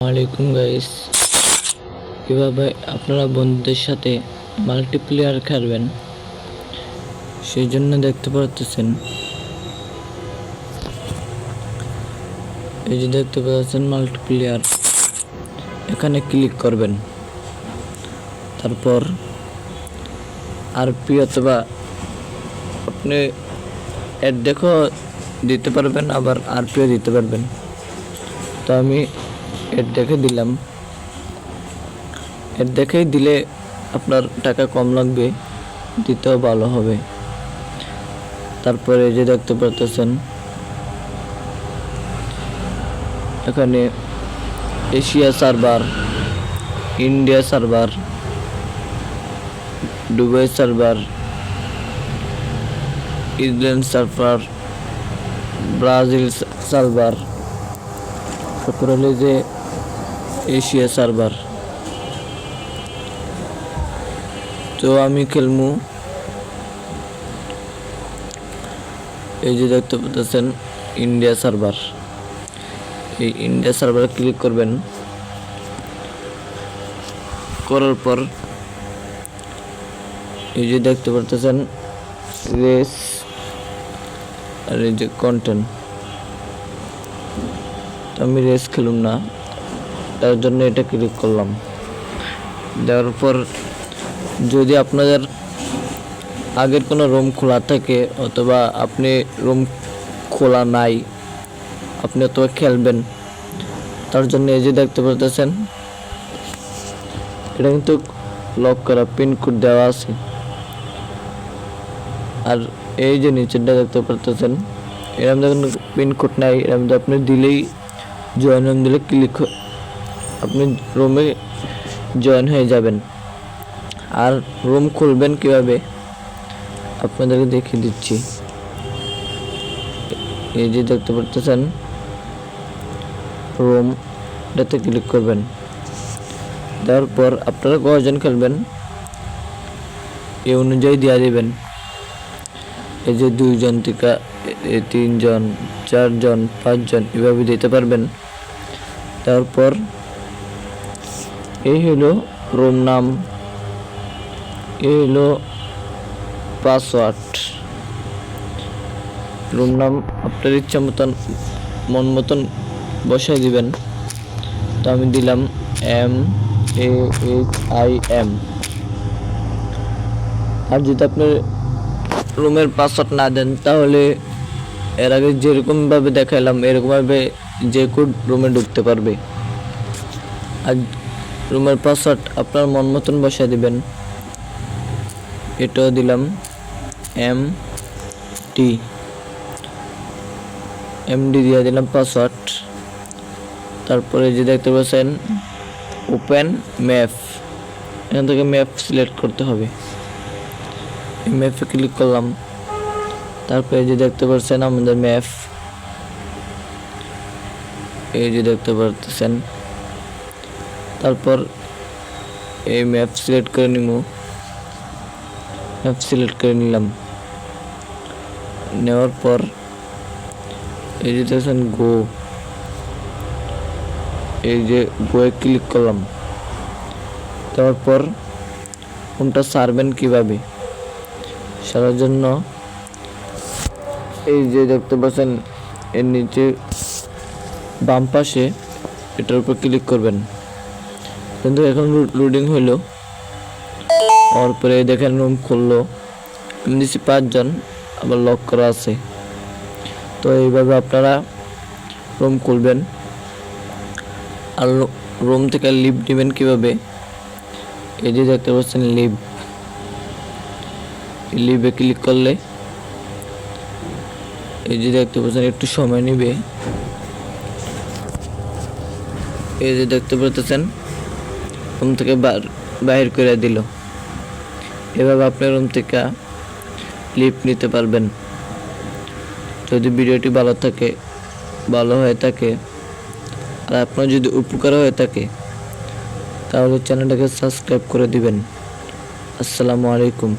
ওয়ালাইকুম গাইস, কিভাবে আপনারা বন্ধুদের সাথে মাল্টিপ্লেয়ার খেলবেন সেই জন্য দেখতে পাচ্ছেন। এই যে দেখতে পাচ্ছেন মাল্টিপ্লেয়ার, এখানে ক্লিক করবেন। তারপর আরপি অথবা আপনি এর দেখো দিতে পারবেন, আবার আরপিও দিতে পারবেন। তো আমি এর দেখে দিলাম। এর দেখেই দিলে আপনার টাকা কম লাগবে, দিতেও ভালো হবে। তারপরে যে দেখতে পাচ্ছেন এখানে Asia server, India server, Dubai server, England server, Brazil server, তারপর হলো যে এশিয়া সার্ভার। তো আমি খেলবো এই যে দেখতে পাচ্ছেন ইন্ডিয়া সার্ভার। এই ইন্ডিয়া সার্ভারে ক্লিক করবেন। করার পর এই যে দেখতে পাচ্ছেন রেস আর এই যে কন্টেন্ট। তো আমি রেস খেলুম না, তার জন্য এটা ক্লিক করলাম। দেওয়ার পর যদি আপনাদের আগের কোনো রুম খোলা থাকে অথবা আপনি রুম খোলা নাই, আপনি অথবা খেলবেন, তার জন্য এই যে দেখতে পাচ্ছেন এটা কিন্তু লক করা, পিনকোড দেওয়া আছে। আর এই যে নিচেরটা দেখতে পাচ্ছেন এরকম দেখুন পিনকোড নাই, এরকম আপনি দিলেই জয়েন রুম দিলে ক্লিক আপনি রুমে জয়েন হয়ে যাবেন। আর রুম খুলবেন কিভাবে আপনাদেরকে দেখিয়ে দিচ্ছি। এই যে দেখতে পাচ্ছেন রুম, এটাতে ক্লিক করবেন। দেওয়ার পর আপনারা কয়জন খেলবেন এই অনুযায়ী দিয়ে দিবেন। এই যে 2 জন থেকে 3 জন, 4 জন, 5 জন এভাবে দিতে পারবেন। তারপর এই হলো রুম নাম, এই হলো পাসওয়ার্ড। রুম নাম আপনার ইচ্ছা মতন মন মতন বসাই দিবেন। তো আমি দিলাম MAHIM। আর যদি আপনি রুমের পাসওয়ার্ড না দেন তাহলে এর আগে যেরকমভাবে দেখাইলাম এরকমভাবে যে কোড রুমে ঢুকতে পারবে। আর রুমের পাসওয়ার্ড আপনার মন মতন বসাই দিবেন। এটাও দিলাম MD দিয়ে দিলাম পাসওয়ার্ড। তারপরে যে দেখতে পাচ্ছেন ওপেন ম্যাপ, এখান থেকে ম্যাপ সিলেক্ট করতে হবে। এই ম্যাপে ক্লিক করলাম। তারপরে যে দেখতে পাচ্ছেন আমাদের ম্যাপ, এই যে দেখতে পাচ্ছেন। তারপর এই ম্যাপ সিলেক্ট করে নিব, ম্যাপ সিলেক্ট করে নিলাম। নেওয়ার পর এই যে দেখছেন গো, এই যে গোয়ে ক্লিক করলাম। তারপর কোনটা সারবেন কিভাবে সারার জন্য এই যে দেখতে পাচ্ছেন এর নিচে বাম পাশে এটার উপর ক্লিক করবেন। কিন্তু এখন লোডিং হইলো, তারপরে দেখেন রুম খুললো। আমি দিচ্ছি 5 জন, আবার লক করা আছে। তো এইভাবে আপনারা রুম খুলবেন। আর রুম থেকে লিভ নেবেন কিভাবে, এই যে দেখতে পাচ্ছেন লিভে ক্লিক করলে এই যে দেখতে পাচ্ছেন একটু সময় নেবে। এই যে দেখতে পাচ্ছেন রুম থেকে বাহির করে দিল। এভাবে আপনি রুম থেকে লিভ নিতে পারবেন। যদি ভিডিওটি ভালো হয়ে থাকে আর আপনার যদি উপকার হয়ে থাকে তাহলে চ্যানেলটাকে সাবস্ক্রাইব করে দিবেন। আসসালামু আলাইকুম।